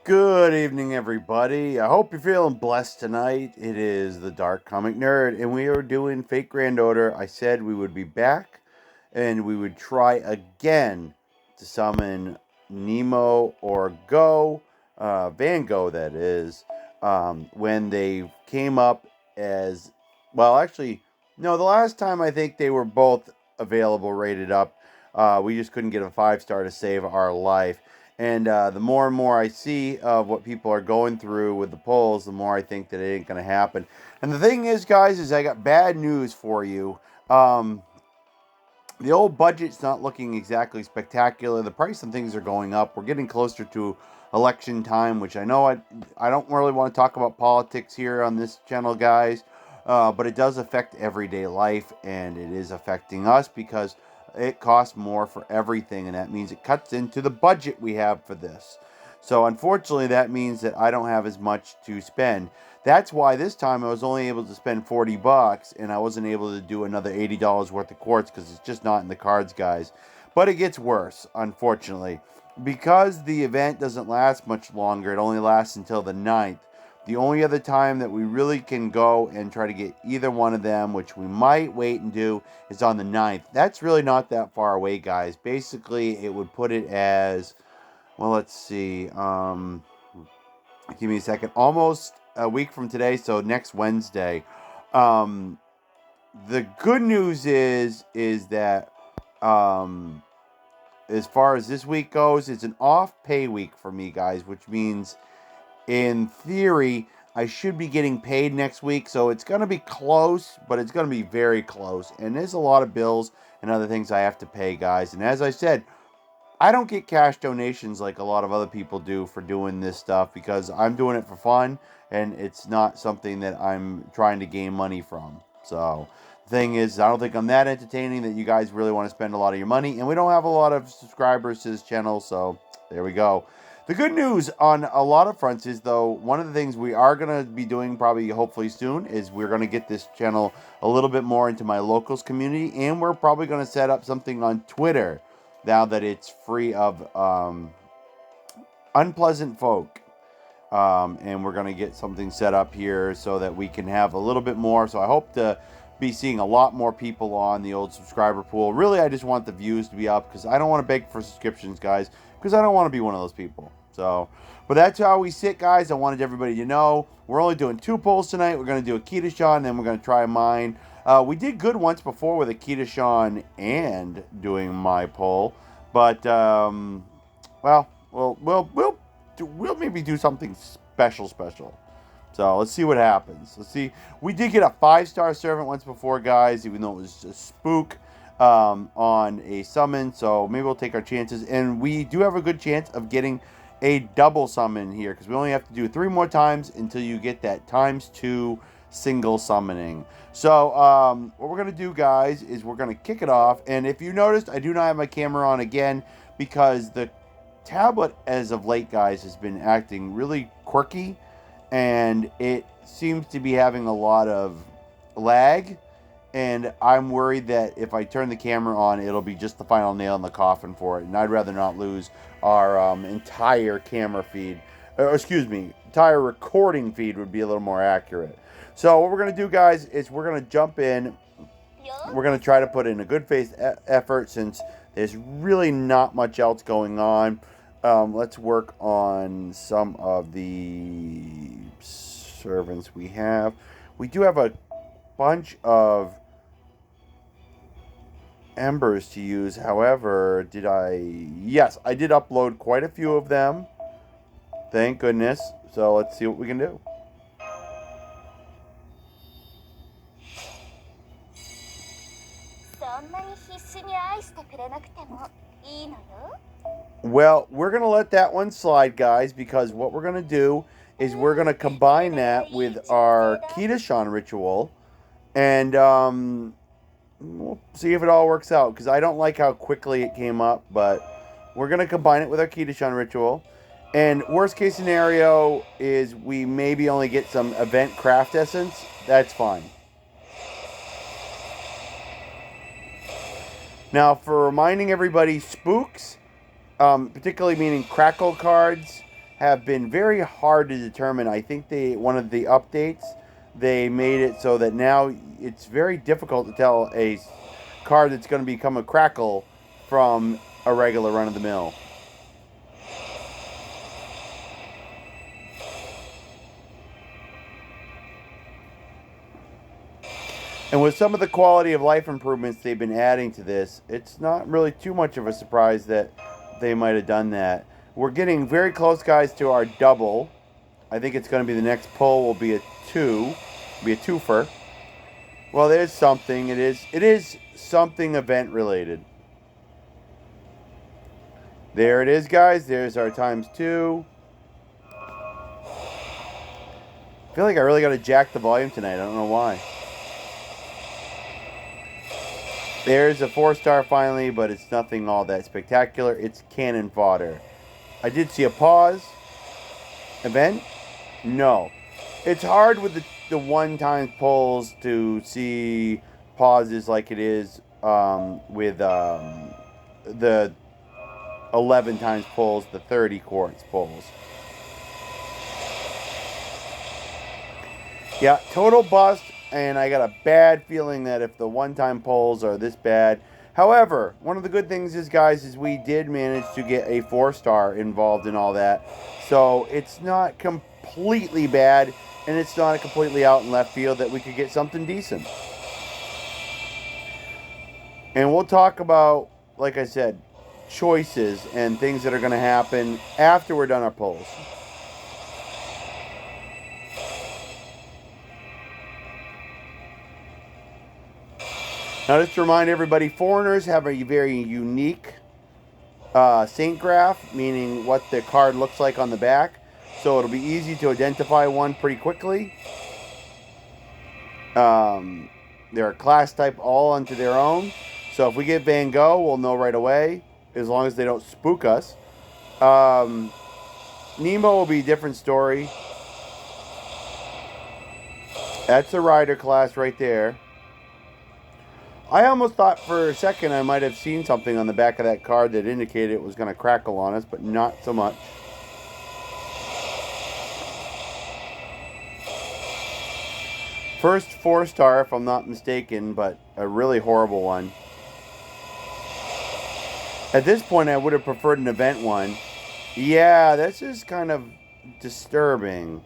Good evening, everybody. I hope you're feeling blessed tonight. It is the Dark Comic Nerd, and we are doing Fate Grand Order. I said we would be back, and we would try again to summon Nemo or Van Gogh, that is, when they came up as, well, actually, no, the last time I think they were both available, rated up. We just couldn't get a 5-star to save our life. And the more and more I see of what people are going through with the polls, the more I think that it ain't going to happen. And the thing is, guys, is I got bad news for you. The old budget's not looking exactly spectacular. The price of things are going up. We're getting closer to election time, which I know I don't really want to talk about politics here on this channel, guys. But it does affect everyday life, and it is affecting us because it costs more for everything, and that means it cuts into the budget we have for this. So unfortunately, that means that I don't have as much to spend. That's why this time I was only able to spend $40, and I wasn't able to do another $80 worth of quartz because it's just not in the cards, guys. But it gets worse, unfortunately. Because the event doesn't last much longer, it only lasts until the 9th. The only other time that we really can go and try to get either one of them, which we might wait and do, is on the 9th. That's really not that far away, guys. Basically, it would put it as, well, let's see. Give me a second. Almost a week from today, so next Wednesday. The good news is that as far as this week goes, it's an off pay week for me, guys, which means in theory I should be getting paid next week. So it's going to be close, but it's going to be very close. And there's a lot of bills and other things I have to pay, guys. And as I said, I don't get cash donations like a lot of other people do for doing this stuff because I'm doing it for fun and it's not something that I'm trying to gain money from. So the thing is, I don't think I'm that entertaining that you guys really want to spend a lot of your money, and we don't have a lot of subscribers to this channel, so there we go. The good news on a lot of fronts is, though, one of the things we are going to be doing probably hopefully soon is we're going to get this channel a little bit more into my locals community, and we're probably going to set up something on Twitter now that it's free of unpleasant folk. And we're going to get something set up here so that we can have a little bit more. So I hope to be seeing a lot more people on the old subscriber pool. Really, I just want the views to be up because I don't want to beg for subscriptions, guys, because I don't want to be one of those people. So, but that's how we sit, guys. I wanted everybody to know we're only doing 2 polls tonight. We're going to do a Kita Sean, and then we're going to try mine. We did good once before with a Kita Sean and doing my poll, but well, we'll maybe do something special. So let's see what happens. Let's see. We did get a 5-star servant once before, guys, even though it was a spook on a summon. So maybe we'll take our chances. And we do have a good chance of getting a double summon here because we only have to do 3 more times until you get that ×2 single summoning. So what we're going to do, guys, is we're going to kick it off. And if you noticed, I do not have my camera on again because the tablet as of late, guys, has been acting really quirky, and it seems to be having a lot of lag, and I'm worried that if I turn the camera on, it'll be just the final nail in the coffin for it, and I'd rather not lose our entire camera feed, or excuse me, entire recording feed would be a little more accurate. So what we're going to do, guys, is we're going to jump in. We're going to try to put in a good faith effort since there's really not much else going on. Let's work on some of the servants we have. We do have a bunch of embers to use. However, yes, I did upload quite a few of them. Thank goodness. So let's see what we can do. Well, we're going to let that one slide, guys, because what we're going to do is we're going to combine that with our Kita-shan ritual, and we'll see if it all works out, because I don't like how quickly it came up, but we're going to combine it with our Kita-shan ritual. And worst case scenario is we maybe only get some event craft essence. That's fine. Now, for reminding everybody, spooks, particularly meaning crackle cards, have been very hard to determine. I think one of the updates, they made it so that now it's very difficult to tell a card that's going to become a crackle from a regular run-of-the-mill. And with some of the quality of life improvements they've been adding to this, it's not really too much of a surprise that they might have done that. We're getting very close, guys, to our double. I think it's going to be the next pull will be a twofer. Well, there's something. It is something event related. There it is, guys. There's our ×2. I feel like I really got to jack the volume tonight. I don't know why. There's a 4-star finally, but it's nothing all that spectacular. It's cannon fodder. I did see a pause. Event? No. It's hard with the 1-time pulls to see pauses like it is with the 11 times pulls, the 30 quarts pulls. Yeah, total bust. And I got a bad feeling that if the 1-time pulls are this bad. However, one of the good things is, guys, is we did manage to get a 4-star involved in all that. So it's not completely bad, and it's not completely out in left field that we could get something decent. And we'll talk about, like I said, choices and things that are going to happen after we're done our pulls. Now, just to remind everybody, foreigners have a very unique Saint graph, meaning what the card looks like on the back. So it'll be easy to identify one pretty quickly. They're a class type all unto their own. So if we get Van Gogh, we'll know right away, as long as they don't spook us. Nemo will be a different story. That's a rider class right there. I almost thought for a second I might have seen something on the back of that card that indicated it was going to crackle on us, but not so much. First 4-star, if I'm not mistaken, but a really horrible one. At this point, I would have preferred an event one. Yeah, this is kind of disturbing.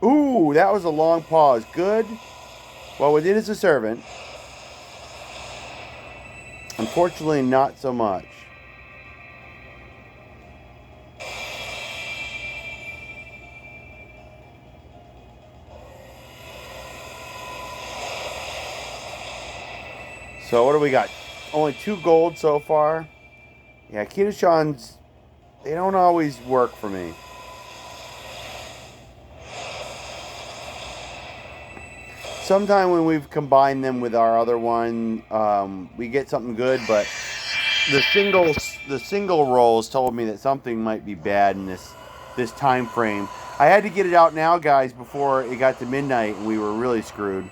Ooh, that was a long pause. Good. Well, we did as a servant. Unfortunately, not so much. So what do we got? Only 2 gold so far. Yeah, Kidashans, they don't always work for me. Sometime when we've combined them with our other one, we get something good, but the single rolls told me that something might be bad in this time frame. I had to get it out now, guys, before it got to midnight, and we were really screwed.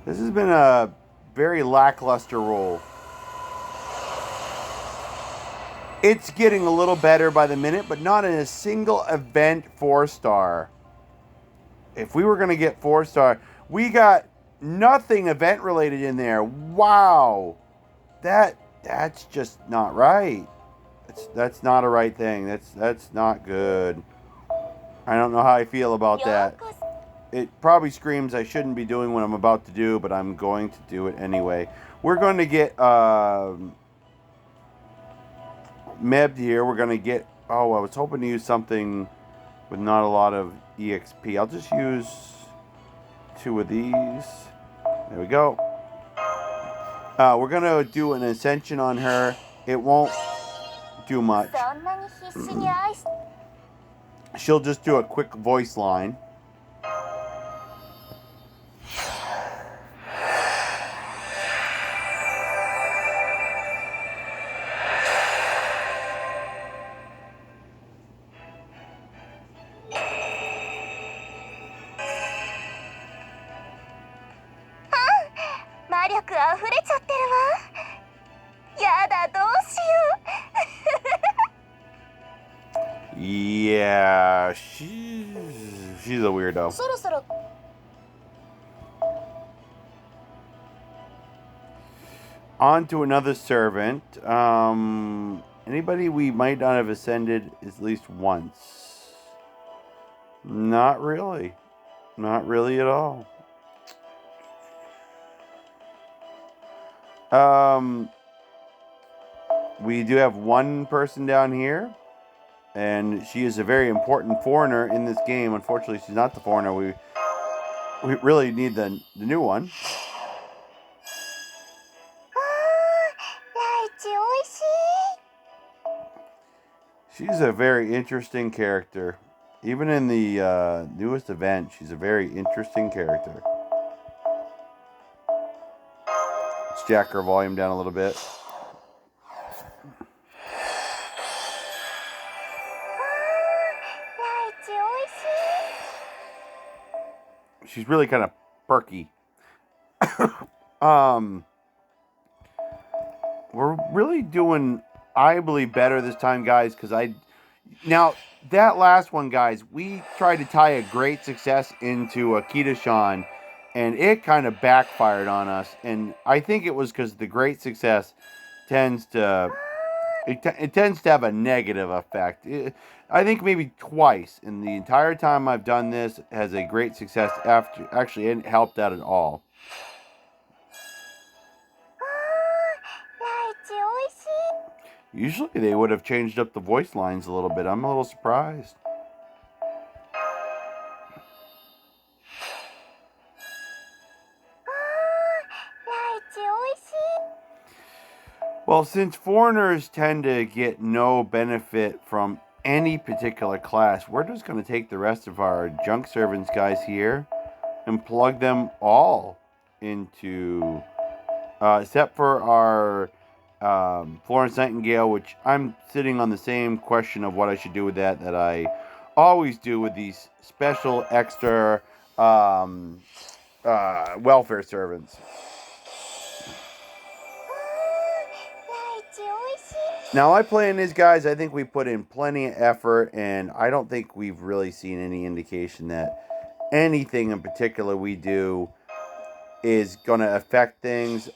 This has been a very lackluster roll. It's getting a little better by the minute, but not in a single event 4-star. If we were going to get 4-star, we got nothing event related in there. Wow. That's just not right. That's not a right thing. That's not good. I don't know how I feel about that. It probably screams I shouldn't be doing what I'm about to do, but I'm going to do it anyway. We're going to get Mebbed here. We're going to get... Oh, I was hoping to use something with not a lot of EXP. I'll just use 2 of these. There we go. We're going to do an ascension on her. It won't do much. She'll just do a quick voice line. 力あふれちゃってるわ。やだ、どうしよう。 Yeah, she's a weirdo. そろそろ On to another servant. Anybody we might not have ascended at least once? Not really. Not really at all. We do have one person down here, and she is a very important foreigner in this game. Unfortunately, she's not the foreigner. We really need the new one. She's a very interesting character. Even in the newest event, she's a very interesting character. Let's jack her volume down a little bit. She's really kind of perky. We're really doing, I believe, better this time, guys, because now, that last one, guys, we tried to tie a great success into Akita-shan, and it kind of backfired on us. And I think it was because the great success tends to have a negative effect. I think maybe twice in the entire time I've done this has a great success actually it helped out at all. Usually they would have changed up the voice lines a little bit. I'm a little surprised. Well, since foreigners tend to get no benefit from any particular class, we're just going to take the rest of our junk servants guys here and plug them all into, except for our Florence Nightingale, which I'm sitting on the same question of what I should do with that I always do with these special extra welfare servants. Now, I play in these guys. I think we put in plenty of effort, and I don't think we've really seen any indication that anything in particular we do is going to affect things.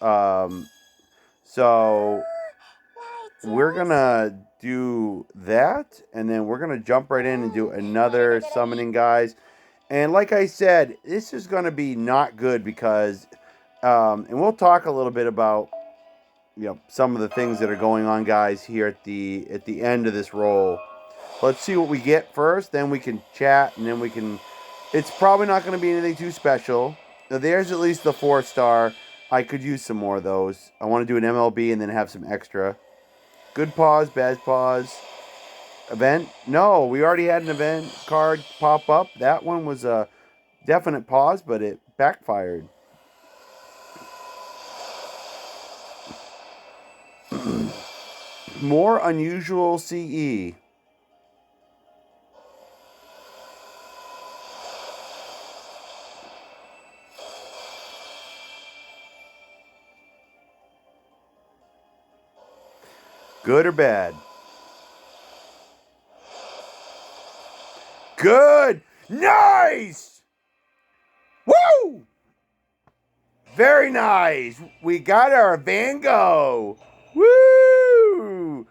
So we're going to do that, and then we're going to jump right in and do another summoning, guys. And like I said, this is going to be not good because, and we'll talk a little bit about, some of the things that are going on, guys, here at the end of this roll. Let's see what we get first, then we can chat, and then we can... It's probably not going to be anything too special. Now, there's at least the 4-star. I could use some more of those. I want to do an MLB and then have some extra. Good pause, bad pause. Event? No, we already had an event card pop up. That one was a definite pause, but it backfired. More unusual CE. Good or bad? Good! Nice! Woo! Very nice! We got our Van Gogh! Woo!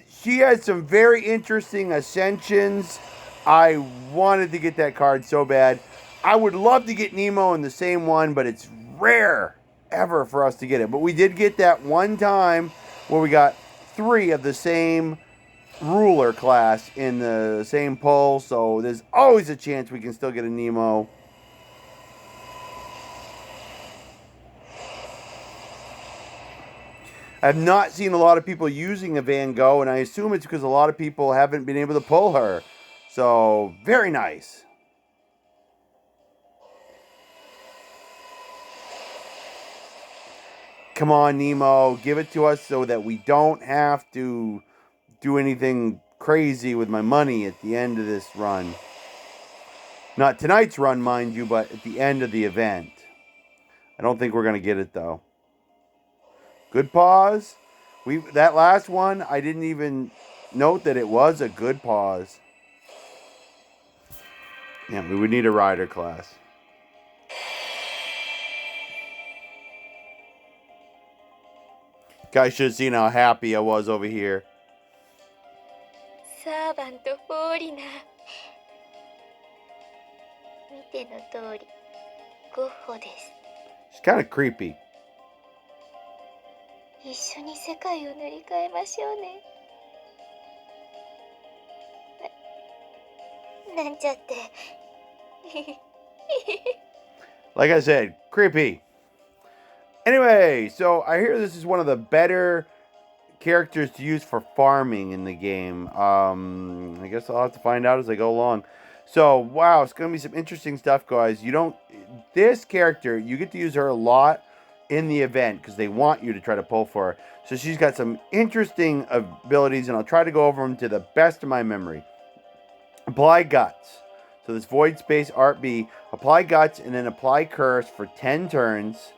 She has some very interesting ascensions. I wanted to get that card so bad. I would love to get Nemo in the same one, but it's rare ever for us to get it. But we did get that one time where we got 3 of the same ruler class in the same pull. So there's always a chance we can still get a Nemo. I've not seen a lot of people using a Van Gogh, and I assume it's because a lot of people haven't been able to pull her. So, very nice. Come on, Nemo. Give it to us so that we don't have to do anything crazy with my money at the end of this run. Not tonight's run, mind you, but at the end of the event. I don't think we're going to get it, though. Good pause. That last one, I didn't even note that it was a good pause. Yeah, we would need a rider class. Guys should have seen how happy I was over here. サーバント・フォーリナー、見ての通りゴッホです。 It's kind of creepy. 一緒に世界を塗り替えましょうね。なんちゃって。 Like I said, creepy. Anyway, so I hear this is one of the better characters to use for farming in the game. I guess I'll have to find out as I go along. So, wow, it's going to be some interesting stuff, guys. This character, you get to use her a lot in the event because they want you to try to pull for her. So she's got some interesting abilities, and I'll try to go over them to the best of my memory. Apply Guts. So this Void Space Art B, apply Guts and then apply Curse for 10 turns.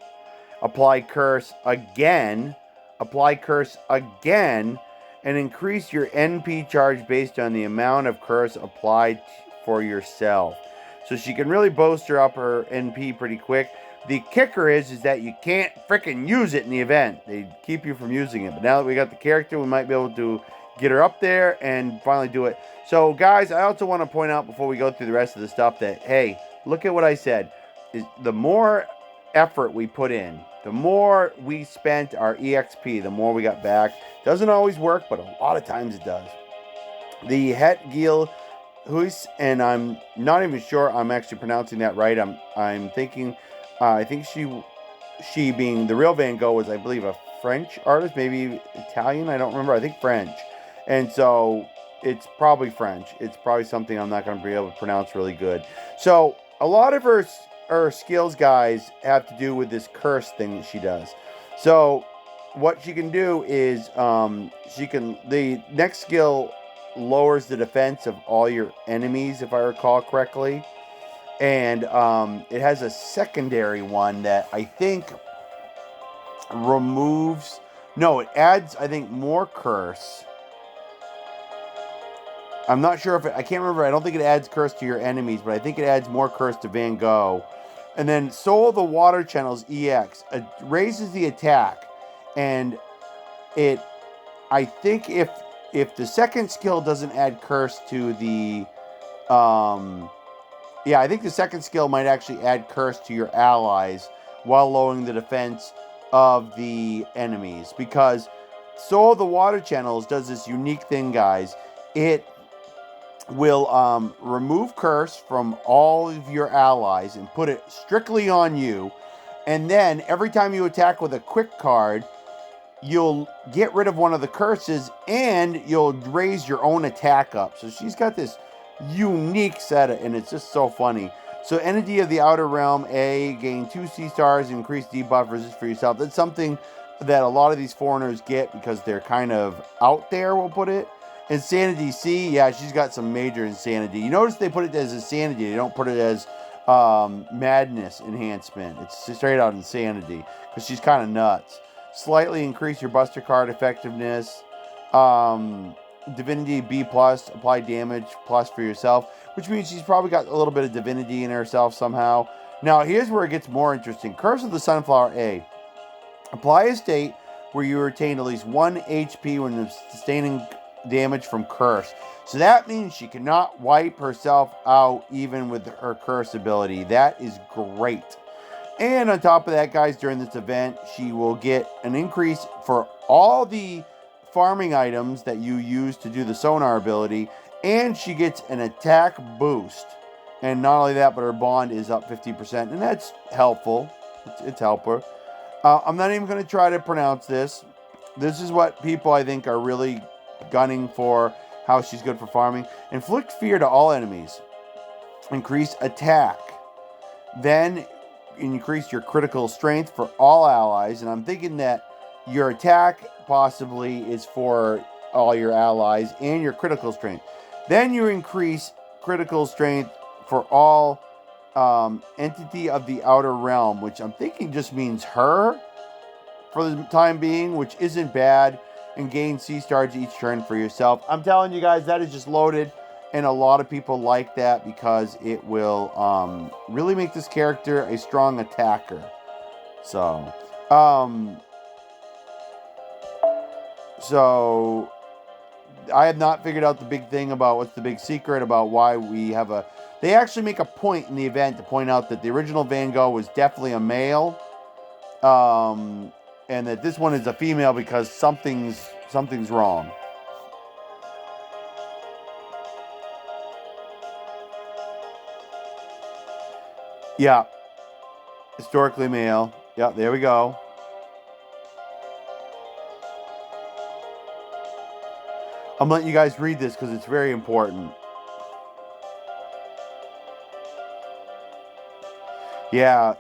Apply Curse again. Apply Curse again. And increase your NP charge based on the amount of Curse applied for yourself. So she can really bolster up her NP pretty quick. The kicker is that you can't freaking use it in the event. They keep you from using it. But now that we got the character, we might be able to get her up there and finally do it. So, guys, I also want to point out before we go through the rest of the stuff that, hey, look at what I said. The more effort we put in, the more we spent our EXP, the more we got back. Doesn't always work, but a lot of times it does. The Het Gil Huis, and I'm not even sure I'm actually pronouncing that right. I'm thinking, I think she being the real Van Gogh was, I believe, a French artist, maybe Italian. I don't remember. I think French. And so it's probably French. It's probably something I'm not going to be able to pronounce really good. So a lot of her skills, guys, have to do with this curse thing that she does. So what she can do is the next skill lowers the defense of all your enemies, if I recall correctly. And it has a secondary one that I think removes... No, it adds, I think, more curse. I'm not sure if I can't remember. I don't think it adds curse to your enemies, but I think it adds more curse to Van Gogh. And then Soul of the Water Channels EX raises the attack, and I think if the second skill doesn't add curse to the I think the second skill might actually add curse to your allies while lowering the defense of the enemies, because Soul of the Water Channels does this unique thing, guys. It will remove curse from all of your allies and put it strictly on you. And then every time you attack with a quick card, you'll get rid of one of the curses and you'll raise your own attack up. So she's got this unique setup, and it's just so funny. So Entity of the Outer Realm A, gain 2 C stars, increase debuff resist for yourself. That's something that a lot of these foreigners get because they're kind of out there, we'll put it. Insanity C, yeah, she's got some major insanity. You notice they put it as insanity. They don't put it as madness enhancement. It's straight out insanity because she's kind of nuts. Slightly increase your buster card effectiveness. Divinity B+, apply damage plus for yourself, which means she's probably got a little bit of divinity in herself somehow. Now, here's where it gets more interesting. Curse of the Sunflower A. Apply a state where you retain at least 1 HP when sustaining damage from curse. So that means she cannot wipe herself out even with her curse ability. That is great. And on top of that, guys, during this event, she will get an increase for all the farming items that you use to do the sonar ability, and she gets an attack boost. And not only that, but her bond is up 50%, and that's helpful. It's helpful. I'm not even going to try to pronounce this. This is what people, I think, are really gunning for, how she's good for farming. Inflict fear to all enemies. Increase attack. Then increase your critical strength for all allies. And I'm thinking that your attack possibly is for all your allies and your critical strength. Then you increase critical strength for all Entity of the Outer Realm, which I'm thinking just means her for the time being, which isn't bad, and gain C stars each turn for yourself. I'm telling you guys, that is just loaded, and a lot of people like that because it will really make this character a strong attacker. So, so I have not figured out the big thing about what's the big secret about why we have a. They actually make a point in the event to point out that the original Van Gogh was definitely a male, and that this one is a female because something's wrong. Yeah, historically male. Yeah, there we go. I'm letting you guys read this because it's very important. Yeah,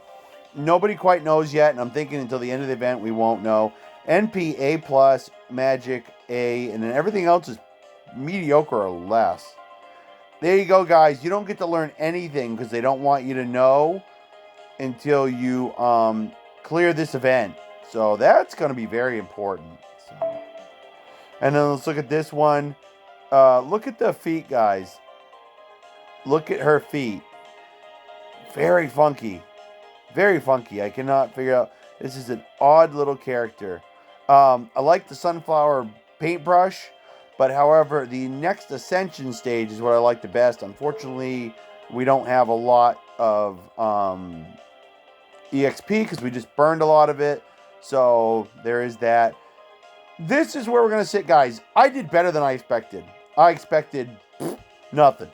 nobody quite knows yet, and I'm thinking until the end of the event we won't know. NP A plus, Magic A, and then everything else is mediocre or less. There you go, guys. You don't get to learn anything because they don't want you to know until you clear this event. So that's going to be very important. So. And then let's look at this one. Look at the feet, guys. Look at her feet. Very funky. Very funky. I cannot figure out. This is an odd little character. I like the sunflower paintbrush, but however, the next ascension stage is what I like the best. Unfortunately, we don't have a lot of EXP because we just burned a lot of it. So there is that. This is where we're going to sit, guys. I did better than I expected. I expected nothing.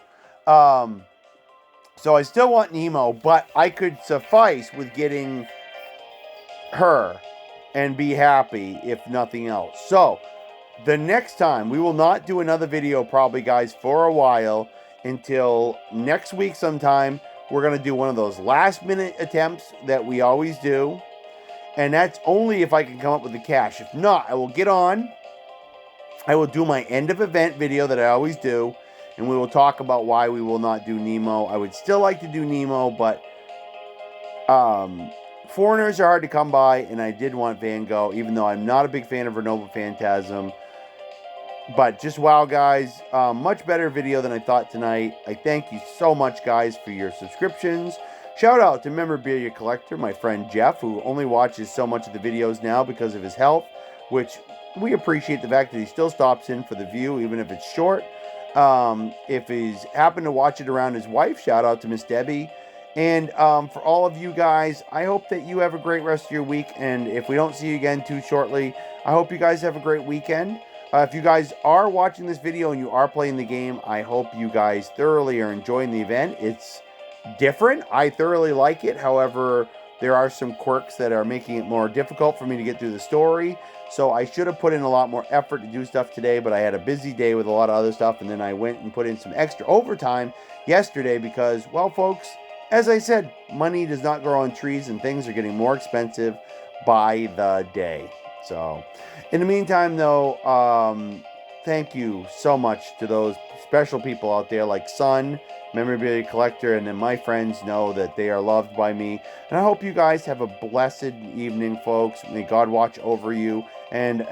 So I still want Nemo, but I could suffice with getting her and be happy if nothing else. So the next time, we will not do another video probably, guys, for a while until next week sometime. We're going to do one of those last minute attempts that we always do. And that's only if I can come up with the cash. If not, I will get on. I will do my end of event video that I always do. And we will talk about why we will not do Nemo. I would still like to do Nemo, but foreigners are hard to come by. And I did want Van Gogh, even though I'm not a big fan of Renova Phantasm. But just wow, guys. Much better video than I thought tonight. I thank you so much, guys, for your subscriptions. Shout out to Memorabilia Collector, my friend Jeff, who only watches so much of the videos now because of his health, which we appreciate the fact that he still stops in for the view, even if it's short. If he's happened to watch it around his wife, shout out to Miss Debbie. And for all of you guys, I hope that you have a great rest of your week. And if we don't see you again too shortly, I hope you guys have a great weekend. If you guys are watching this video and you are playing the game, I hope you guys thoroughly are enjoying the event. It's different. I thoroughly like it. However, there are some quirks that are making it more difficult for me to get through the story. So I should have put in a lot more effort to do stuff today, but I had a busy day with a lot of other stuff, and then I went and put in some extra overtime yesterday because, well, folks, as I said, money does not grow on trees, and things are getting more expensive by the day. So, in the meantime, though, thank you so much to those special people out there like Sun, Memorabilia Collector, and then my friends know that they are loved by me. And I hope you guys have a blessed evening, folks. May God watch over you. And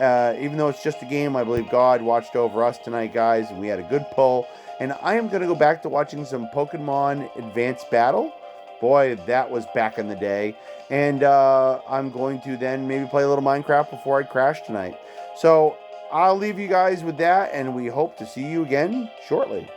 even though it's just a game, I believe God watched over us tonight, guys, and we had a good pull. And I am going to go back to watching some Pokemon Advanced Battle. Boy, that was back in the day. And I'm going to then maybe play a little Minecraft before I crash tonight. So I'll leave you guys with that, and we hope to see you again shortly.